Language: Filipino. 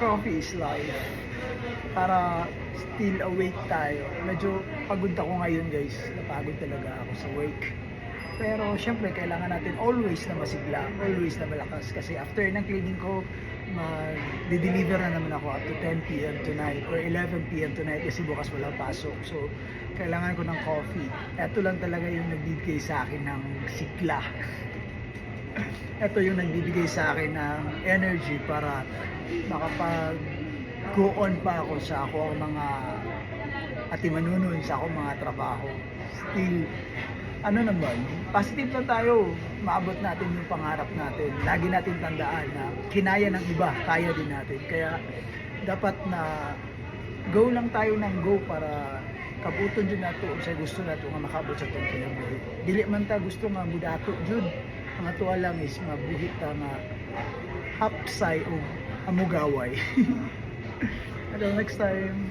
coffee is life. Para still awake tayo. Medyo pagod ako ngayon guys. Napagod talaga ako sa work. Pero syempre kailangan natin always na masigla, always na malakas. Kasi after ng cleaning ko, mag-deliver na naman ako up to 10 p.m. tonight or 11 p.m. tonight kasi bukas walang pasok. So, kailangan ko ng coffee. Ito lang talaga yung nagbibigay sa akin ng sigla. Ito yung nagbibigay sa akin ng energy para makapag go on pa ako sa ako mga atimanunun sa ako mga trabaho. Still, ano naman, positive lang tayo. Maabot natin yung pangarap natin. Lagi natin tandaan na kinaya ng iba, kaya din natin. Kaya dapat na go lang tayo ng go para kabuton din nato sa gusto nato nga makabot sa itong kinabuhi. Dili man ta gusto nga budato jud. Ang atuwa lang is mabuhit ta nga hapsay o amugaway. Until next time.